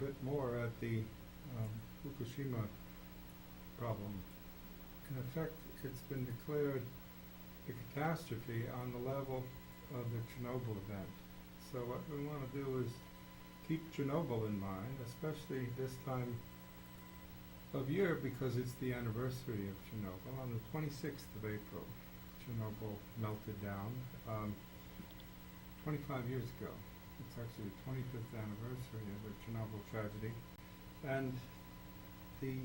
bit more at the Fukushima problem. In effect, it's been declared a catastrophe on the level of the Chernobyl event. So what we want to do is keep Chernobyl in mind, especially this time of year because it's the anniversary of Chernobyl. On the 26th of April, Chernobyl melted down 25 years ago. It's actually the 25th anniversary of the Chernobyl tragedy. And the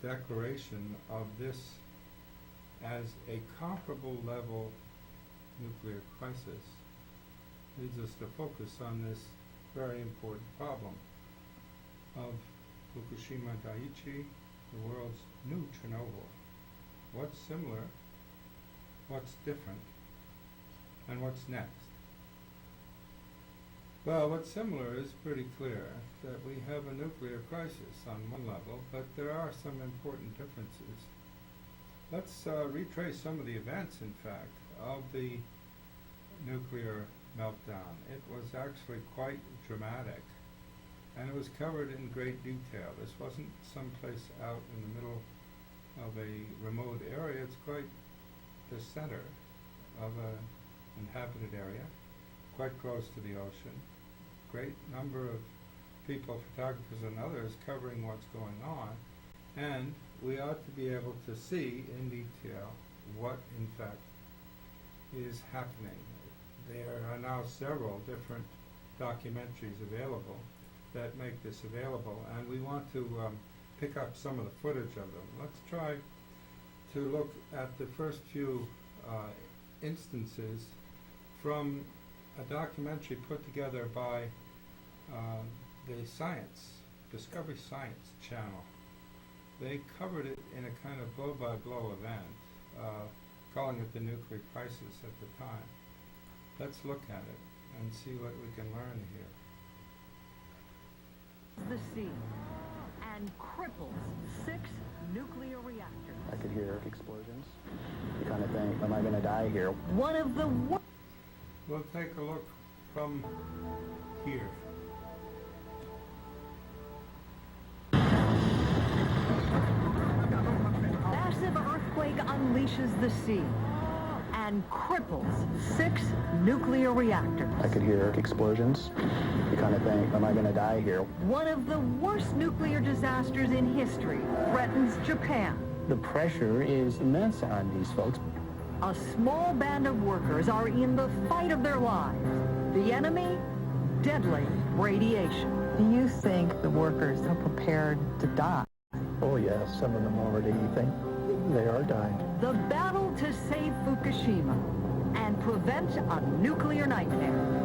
declaration of this as a comparable level nuclear crisis leads us to focus on this very important problem of Fukushima Daiichi, the world's new Chernobyl. What's similar, what's different, and what's next? Well, what's similar is pretty clear, that we have a nuclear crisis on one level, but there are some important differences. Let's retrace some of the events, in fact, of the nuclear meltdown. It was actually quite dramatic, and it was covered in great detail. This wasn't someplace out in the middle of a remote area. It's quite the center of an inhabited area, quite close to the ocean. Great number of people, photographers and others, covering what's going on, and we ought to be able to see in detail what in fact is happening. There are now several different documentaries available that make this available, and we want to pick up some of the footage of them. Let's try to look at the first few instances from a documentary put together by the Discovery Science channel. They covered it in a kind of blow-by-blow event, calling it the nuclear crisis at the time. Let's look at it and see what we can learn here. The sea and cripples 6 nuclear reactors. I could hear explosions. You kind of think, am I going to die here? One of the worst. We'll take a look from here. Massive earthquake unleashes the sea and cripples 6 nuclear reactors. I could hear explosions. You kind of think, am I going to die here? One of the worst nuclear disasters in history threatens Japan. The pressure is immense on these folks. A small band of workers are in the fight of their lives. The enemy, deadly radiation. Do you think the workers are prepared to die? Oh yes, some of them already think they are dying. The battle to save Fukushima and prevent a nuclear nightmare.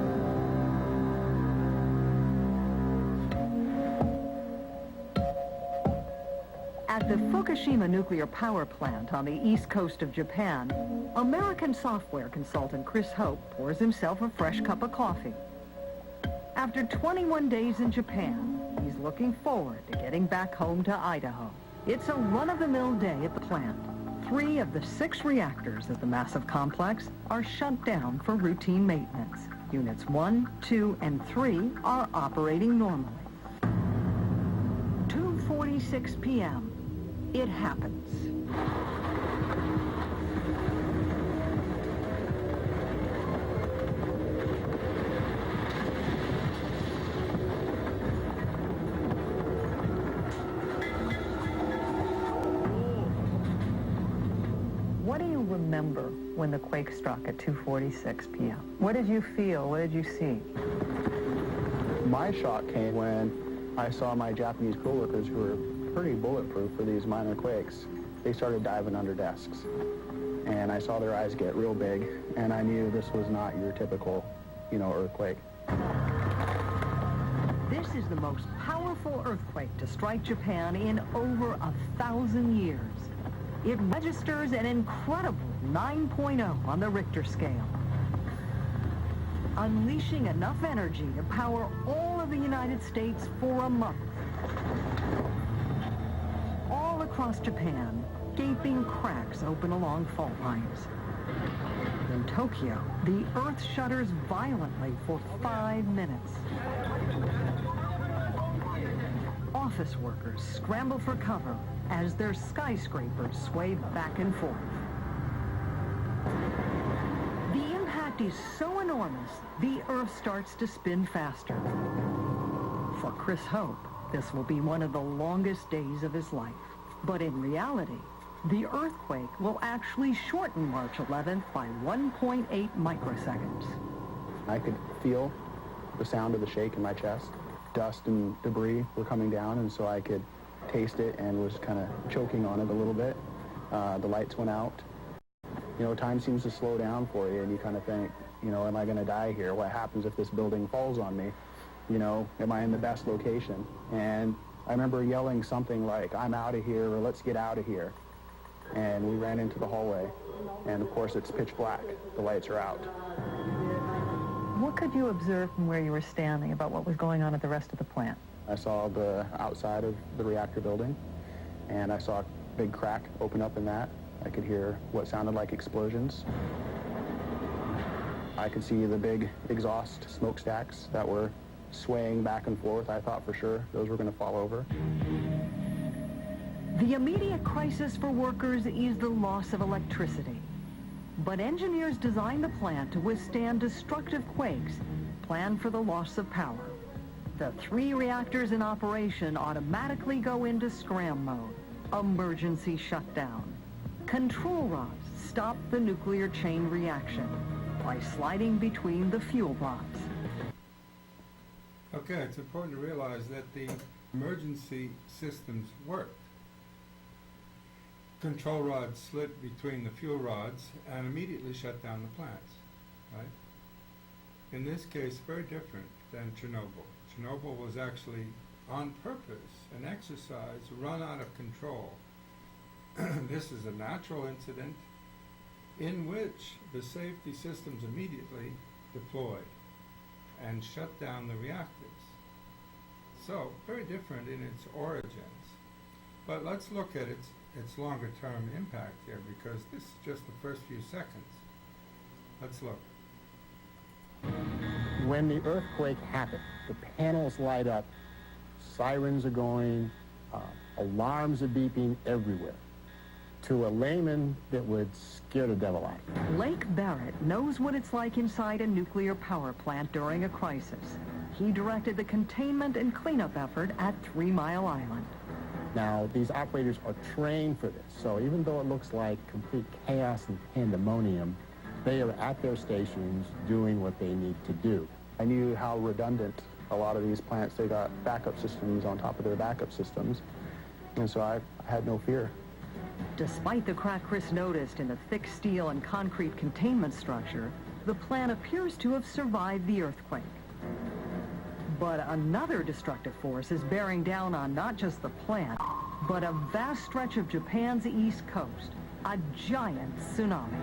At the Fukushima nuclear power plant on the east coast of Japan, American software consultant Chris Hope pours himself a fresh cup of coffee. After 21 days in Japan, he's looking forward to getting back home to Idaho. It's a run-of-the-mill day at the plant. 3 of the 6 reactors at the massive complex are shut down for routine maintenance. Units 1, 2, and 3 are operating normally. 2:46 p.m. It happens. What do you remember when the quake struck at 2:46 p.m.? What did you feel? What did you see? My shock came when I saw my Japanese coworkers, who were pretty bulletproof for these minor quakes. They started diving under desks, and I saw their eyes get real big, and I knew this was not your typical, earthquake. This is the most powerful earthquake to strike Japan in over 1,000 years. It registers an incredible 9.0 on the Richter scale, unleashing enough energy to power all of the United States for a month. All across Japan, gaping cracks open along fault lines. In Tokyo, the earth shudders violently for 5 minutes. office workers scramble for cover as their skyscrapers sway back and forth. The impact is so enormous, the Earth starts to spin faster. For Chris Hope, this will be one of the longest days of his life. But in reality, the earthquake will actually shorten March 11th by 1.8 microseconds. I could feel the sound of the shake in my chest. Dust and debris were coming down, and so I could taste it and was kind of choking on it a little bit. The lights went out. You know, time seems to slow down for you, and you kind of think, you know, am I going to die here? What happens if this building falls on me? You know, am I in the best location? And I remember yelling something like, I'm out of here, or let's get out of here. And we ran into the hallway, and of course it's pitch black. The lights are out. What could you observe from where you were standing about what was going on at the rest of the plant? I saw the outside of the reactor building, and I saw a big crack open up in that. I could hear what sounded like explosions. I could see the big exhaust smokestacks that were swaying back and forth. I thought for sure those were going to fall over. The immediate crisis for workers is the loss of electricity. But engineers designed the plant to withstand destructive quakes, planned for the loss of power. The 3 reactors in operation automatically go into scram mode, emergency shutdown. Control rods stop the nuclear chain reaction by sliding between the fuel rods. Okay, it's important to realize that the emergency systems worked. Control rods slid between the fuel rods and immediately shut down the plants, right? In this case, very different than Chernobyl. Chernobyl was actually, on purpose, an exercise run out of control. This is a natural incident in which the safety systems immediately deployed and shut down the reactors. So, very different in its origins. But let's look at its longer-term impact here, because this is just the first few seconds. Let's look. When the earthquake happened, the panels light up, sirens are going, alarms are beeping everywhere. To a layman, that would scare the devil out of him. Lake Barrett knows what it's like inside a nuclear power plant during a crisis. He directed the containment and cleanup effort at 3 Mile Island. Now, these operators are trained for this, so even though it looks like complete chaos and pandemonium, they are at their stations doing what they need to do. I knew how redundant a lot of these plants, they got backup systems on top of their backup systems, and so I had no fear. Despite the crack Chris noticed in the thick steel and concrete containment structure, the plant appears to have survived the earthquake. But another destructive force is bearing down on not just the plant, but a vast stretch of Japan's east coast, a giant tsunami.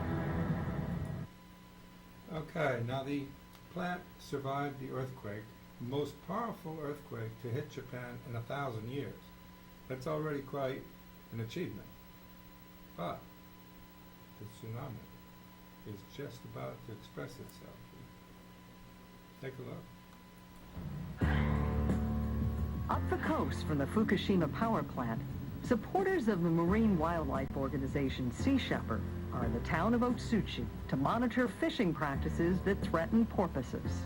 Okay, now the plant survived the earthquake, the most powerful earthquake to hit Japan in 1,000 years. That's already quite an achievement. But the tsunami is just about to express itself. Take a look. Up the coast from the Fukushima power plant, supporters of the marine wildlife organization Sea Shepherd are in the town of Otsuchi to monitor fishing practices that threaten porpoises.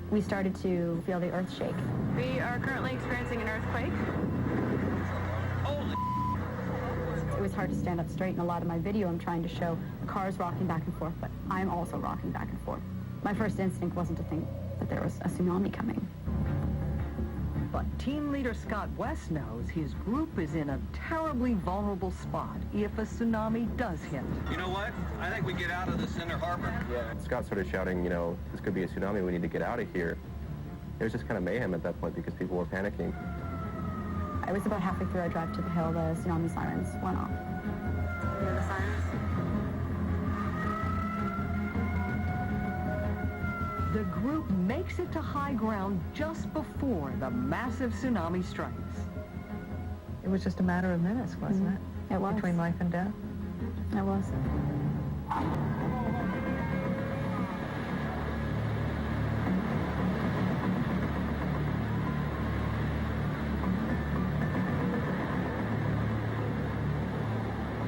We started to feel the earth shake. We are currently experiencing an earthquake. It was hard to stand up straight. In a lot of my video, I'm trying to show cars rocking back and forth, but I'm also rocking back and forth. My first instinct wasn't to think that there was a tsunami coming. But team leader Scott West knows his group is in a terribly vulnerable spot if a tsunami does hit. You know what? I think we get out of the center harbor. Yeah. Scott started shouting, you know, this could be a tsunami, we need to get out of here. It was just kind of mayhem at that point because people were panicking. I was about halfway through our drive to the hill, the tsunami sirens went off. You hear the sirens? The group makes it to high ground just before the massive tsunami strikes. It was just a matter of minutes, wasn't it? It was. Between life and death? It was.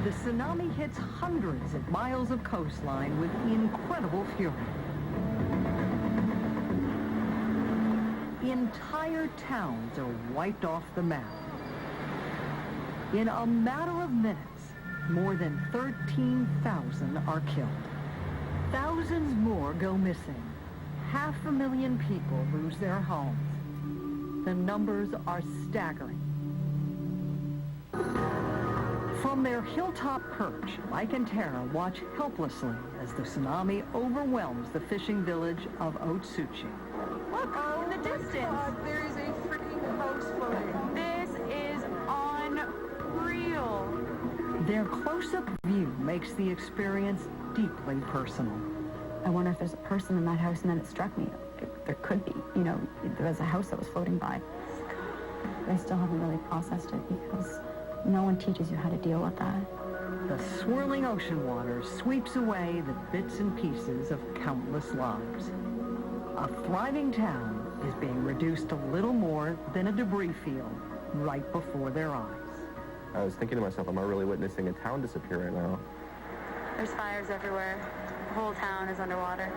The tsunami hits hundreds of miles of coastline with incredible fury. Entire towns are wiped off the map. In a matter of minutes, more than 13,000 are killed. Thousands more go missing. 500,000 people lose their homes. The numbers are staggering. From their hilltop perch, Mike and Tara watch helplessly as the tsunami overwhelms the fishing village of Otsuchi. Look, in the distance. There is a freaking house floating. This is unreal. Their close-up view makes the experience deeply personal. I wonder if there's a person in that house, and then it struck me. There could be, you know, there was a house that was floating by. But I still haven't really processed it because no one teaches you how to deal with that. The swirling ocean water sweeps away the bits and pieces of countless lives. A thriving town is being reduced to little more than a debris field right before their eyes. I was thinking to myself, am I really witnessing a town disappear right now? There's fires everywhere. The whole town is underwater.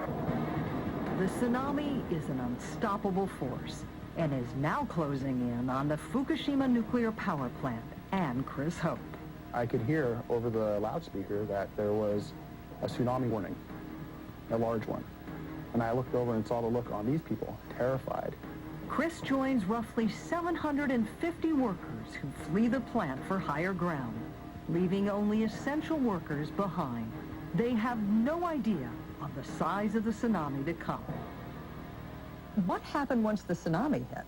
The tsunami is an unstoppable force and is now closing in on the Fukushima nuclear power plant and Chris Hope. I could hear over the loudspeaker that there was a tsunami warning, a large one. And I looked over and saw the look on these people, terrified. Chris joins roughly 750 workers who flee the plant for higher ground, leaving only essential workers behind. They have no idea of the size of the tsunami to come. What happened once the tsunami hit?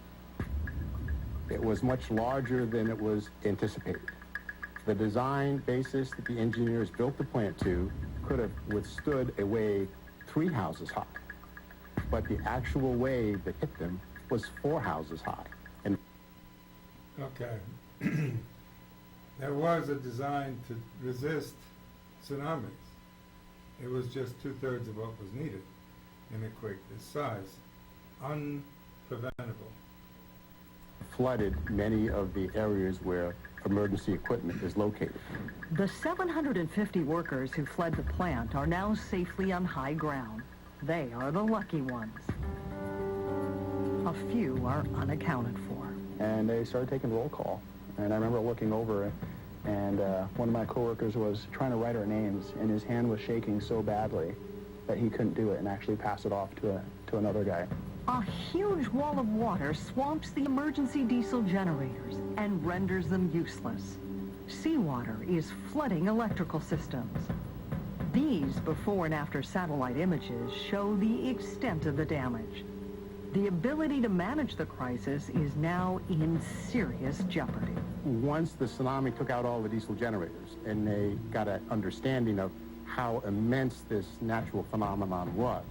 It was much larger than it was anticipated. The design basis that the engineers built the plant to could have withstood a wave 3 houses high. But the actual wave that hit them was 4 houses high. And Okay. There was a design to resist tsunamis. It was just 2/3 of what was needed in a quake this size. Unpreventable. flooded many of the areas where emergency equipment is located. The 750 workers who fled the plant are now safely on high ground. They are the lucky ones. A few are unaccounted for. And they started taking roll call. And I remember looking over, and one of my coworkers was trying to write our names, and his hand was shaking so badly that he couldn't do it and actually pass it off to another guy. A huge wall of water swamps the emergency diesel generators and renders them useless. Seawater is flooding electrical systems. These before and after satellite images show the extent of the damage. The ability to manage the crisis is now in serious jeopardy. Once the tsunami took out all the diesel generators and they got an understanding of how immense this natural phenomenon was,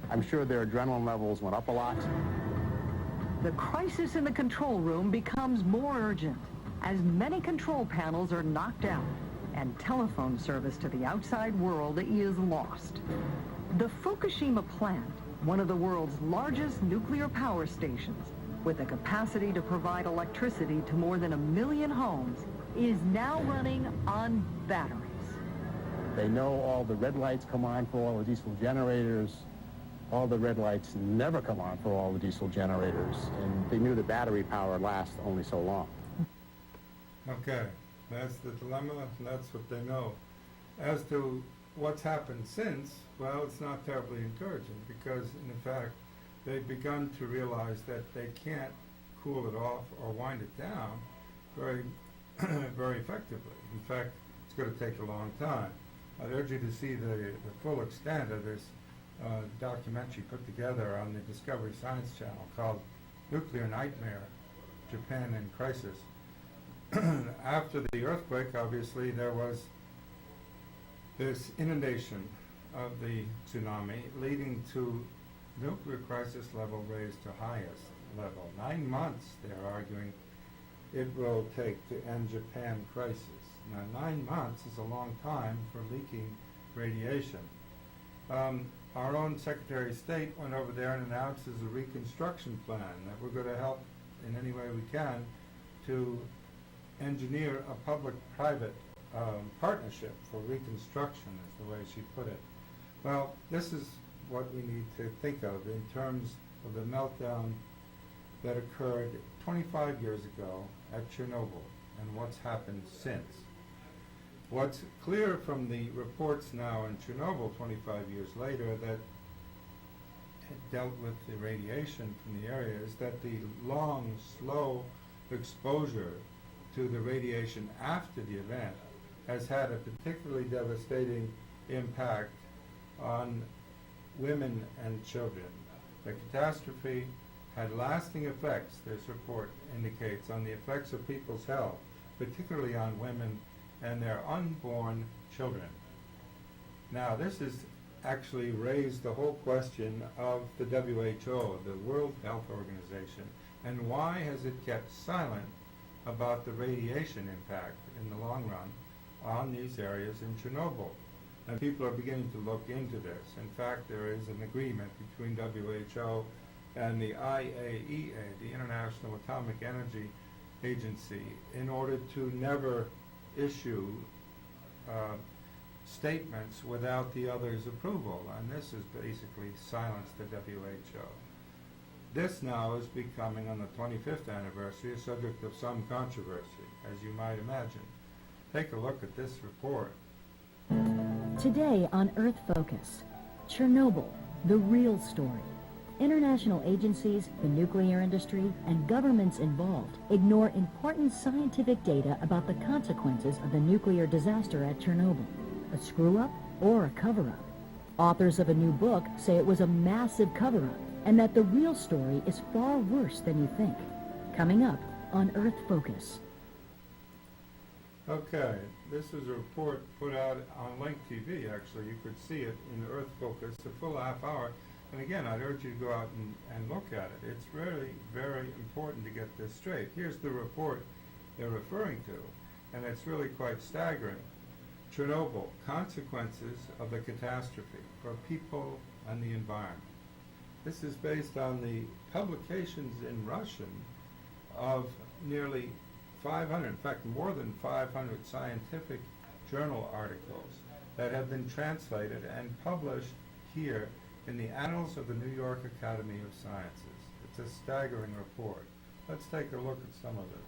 I'm sure their adrenaline levels went up a lot. The crisis in the control room becomes more urgent as many control panels are knocked out and telephone service to the outside world is lost. The Fukushima plant, one of the world's largest nuclear power stations, with the capacity to provide electricity to more than 1 million homes, is now running on batteries. They know all the red lights come on for all the diesel generators. All the red lights never come on for all the diesel generators. And they knew the battery power lasts only so long. Okay, that's the dilemma, that's what they know. As to what's happened since, well, it's not terribly encouraging because, in fact, they've begun to realize that they can't cool it off or wind it down very, very effectively. In fact, it's going to take a long time. I'd urge you to see the full extent of this documentary put together on the Discovery Science Channel called Nuclear Nightmare, Japan in Crisis. After the earthquake, obviously, there was this inundation of the tsunami, leading to nuclear crisis level raised to highest level. 9 months, they're arguing, it will take to end Japan crisis. Now, 9 months is a long time for leaking radiation. Our own Secretary of State went over there and announced as a reconstruction plan that we're going to help in any way we can to engineer a public-private partnership for reconstruction, is the way she put it. Well, this is what we need to think of in terms of the meltdown that occurred 25 years ago at Chernobyl and what's happened since. What's clear from the reports now in Chernobyl 25 years later that dealt with the radiation from the area is that the long, slow exposure to the radiation after the event has had a particularly devastating impact on women and children. The catastrophe had lasting effects, this report indicates, on the effects of people's health, particularly on women and their unborn children. Now, this has actually raised the whole question of the WHO, the World Health Organization, and why has it kept silent about the radiation impact in the long run on these areas in Chernobyl? And people are beginning to look into this. In fact, there is an agreement between WHO and the IAEA, the International Atomic Energy Agency, in order to never issue statements without the other's approval, and this has basically silenced the WHO. This now is becoming, on the 25th anniversary, a subject of some controversy, as you might imagine. Take a look at this report. Today on Earth Focus, Chernobyl, the real story. International agencies, the nuclear industry, and governments involved ignore important scientific data about the consequences of the nuclear disaster at Chernobyl. A screw-up or a cover-up? Authors of a new book say it was a massive cover-up and that the real story is far worse than you think. Coming up on Earth Focus. Okay, this is a report put out on Link TV, actually. You could see it in Earth Focus, a full half hour. And again, I'd urge you to go out and look at it. It's really very important to get this straight. Here's the report they're referring to, and it's really quite staggering. Chernobyl, consequences of the catastrophe for people and the environment. This is based on the publications in Russian of nearly 500, in fact more than 500 scientific journal articles that have been translated and published here in the Annals of the New York Academy of Sciences. It's a staggering report. Let's take a look at some of it.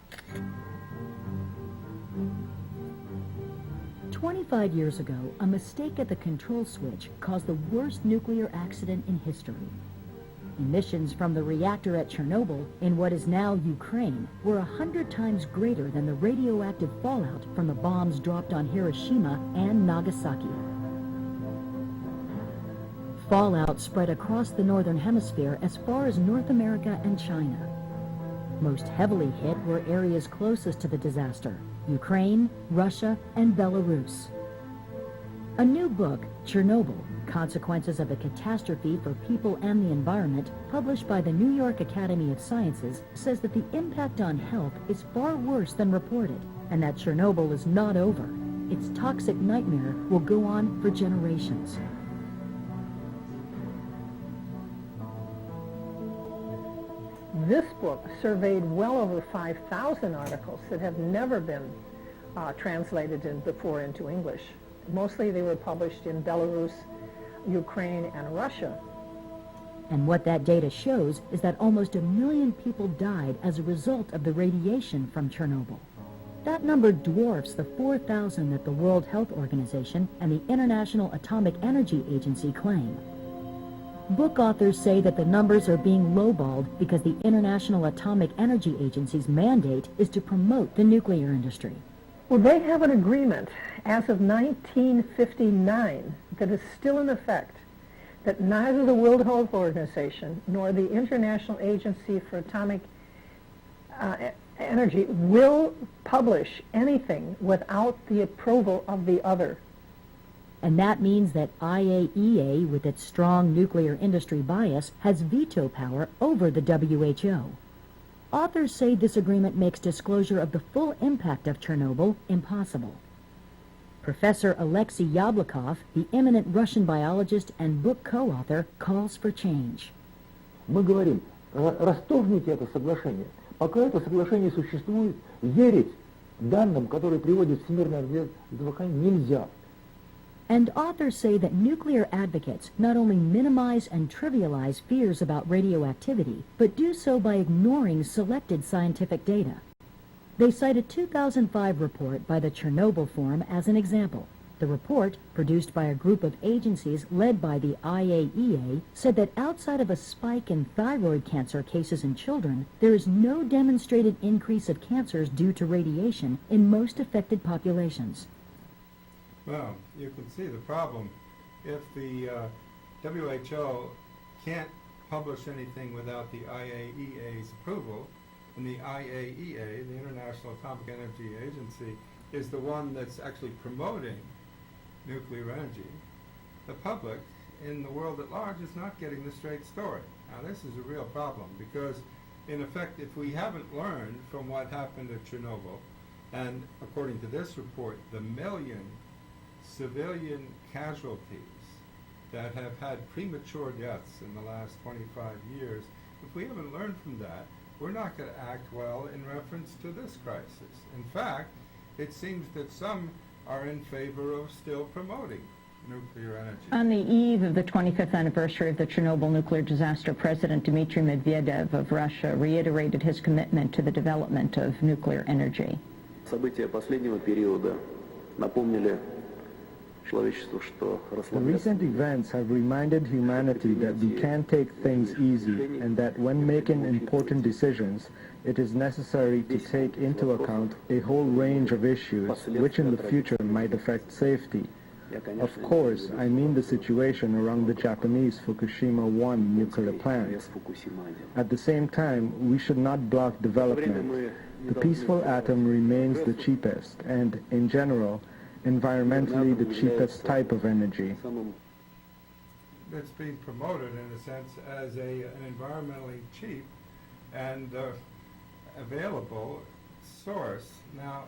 25 years ago, a mistake at the control switch caused the worst nuclear accident in history. Emissions from the reactor at Chernobyl, in what is now Ukraine, were 100 times greater than the radioactive fallout from the bombs dropped on Hiroshima and Nagasaki. Fallout spread across the northern hemisphere as far as North America and China. Most heavily hit were areas closest to the disaster: Ukraine, Russia, and Belarus. A new book, Chernobyl, Consequences of the Catastrophe for People and the Environment, published by the New York Academy of Sciences, says that the impact on health is far worse than reported, and that Chernobyl is not over. Its toxic nightmare will go on for generations. This book surveyed well over 5,000 articles that have never been translated before into English. Mostly they were published in Belarus, Ukraine, and Russia. And what that data shows is that almost 1 million people died as a result of the radiation from Chernobyl. That number dwarfs the 4,000 that the World Health Organization and the International Atomic Energy Agency claim. Book authors say that the numbers are being lowballed because the International Atomic Energy Agency's mandate is to promote the nuclear industry. Well, they have an agreement as of 1959 that is still in effect, that neither the World Health Organization nor the International Agency for Atomic Energy will publish anything without the approval of the other. And that means that IAEA, with its strong nuclear industry bias, has veto power over the WHO. Authors say this agreement makes disclosure of the full impact of Chernobyl impossible. Professor Alexei Yablokov, the eminent Russian biologist and book co-author, calls for change. Мы говорим, расторгните это соглашение. Пока это соглашение существует, верить данным, которые приводит Всемирная организация здравоохранения, нельзя. And authors say that nuclear advocates not only minimize and trivialize fears about radioactivity, but do so by ignoring selected scientific data. They cite a 2005 report by the Chernobyl Forum as an example. The report, produced by a group of agencies led by the IAEA, said that outside of a spike in thyroid cancer cases in children, there is no demonstrated increase of cancers due to radiation in most affected populations. Well, you can see the problem. If the WHO can't publish anything without the IAEA's approval, and the IAEA, the International Atomic Energy Agency, is the one that's actually promoting nuclear energy, the public in the world at large is not getting the straight story. Now this is a real problem because, in effect, if we haven't learned from what happened at Chernobyl, and according to this report, the million civilian casualties that have had premature deaths in the last 25 years, if we haven't learned from that, we're not going to act well in reference to this crisis. In fact, it seems that some are in favor of still promoting nuclear energy. On the eve of the 25th anniversary of the Chernobyl nuclear disaster, President Dmitry Medvedev of Russia reiterated his commitment to the development of nuclear energy. События последнего периода напомнили человечеству, что The recent events have reminded humanity that we can't take things easy and that when making important decisions, it is necessary to take into account a whole range of issues which in the future might affect safety. Of course, I mean the situation around the Japanese Fukushima 1 nuclear plant. At the same time, we should not block development. The peaceful atom remains the cheapest and, in general, environmentally the cheapest type of energy. It's being promoted in a sense as an environmentally cheap and available source. Now,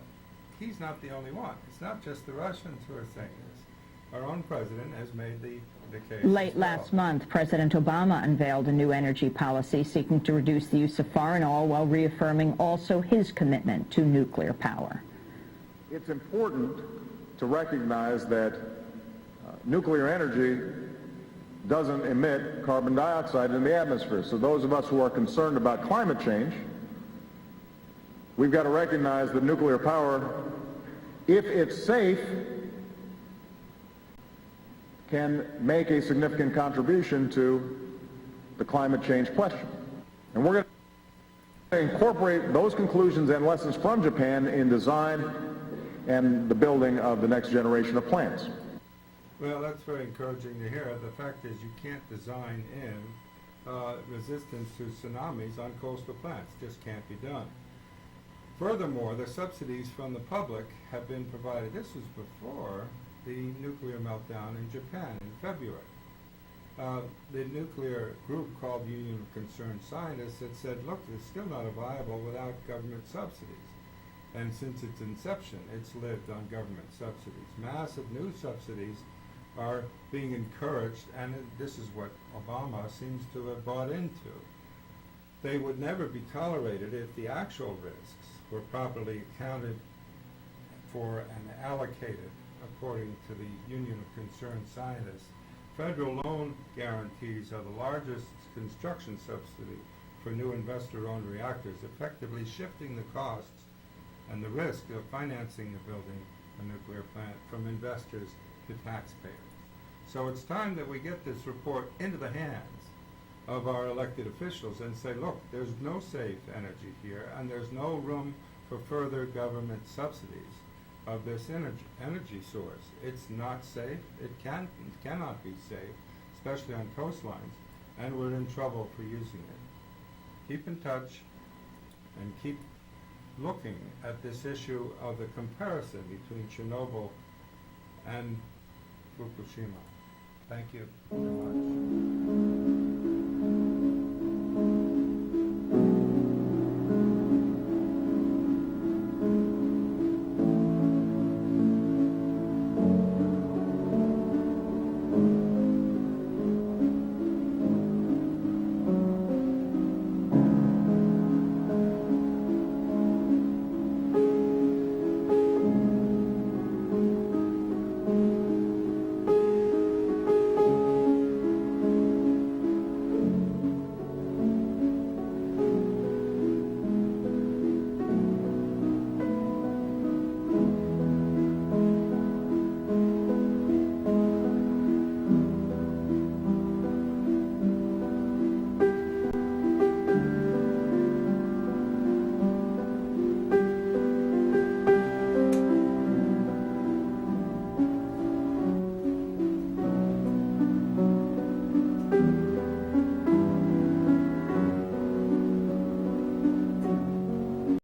he's not the only one. It's not just the Russians who are saying this. Our own president has made the case. Late last month, President Obama unveiled a new energy policy seeking to reduce the use of foreign oil while reaffirming also his commitment to nuclear power. It's important to recognize that nuclear energy doesn't emit carbon dioxide in the atmosphere. So those of us who are concerned about climate change, we've got to recognize that nuclear power, if it's safe, can make a significant contribution to the climate change question. And we're going to incorporate those conclusions and lessons from Japan in design and the building of the next generation of plants. Well, that's very encouraging to hear. The fact is you can't design in resistance to tsunamis on coastal plants. Just can't be done. Furthermore, the subsidies from the public have been provided. This was before the nuclear meltdown in Japan in February. The nuclear group called Union of Concerned Scientists had said, look, it's still not viable without government subsidies. And since its inception, it's lived on government subsidies. Massive new subsidies are being encouraged, and this is what Obama seems to have bought into. They would never be tolerated if the actual risks were properly accounted for and allocated according to the Union of Concerned Scientists. Federal loan guarantees are the largest construction subsidy for new investor-owned reactors, effectively shifting the costs and the risk of financing the building a nuclear plant from investors to taxpayers. So it's time that we get this report into the hands of our elected officials and say, look, there's no safe energy here, and there's no room for further government subsidies of this energy source. It's not safe. It cannot be safe, especially on coastlines, and we're in trouble for using it. Keep in touch and keep looking at this issue of the comparison between Chernobyl and Fukushima. Thank you very much.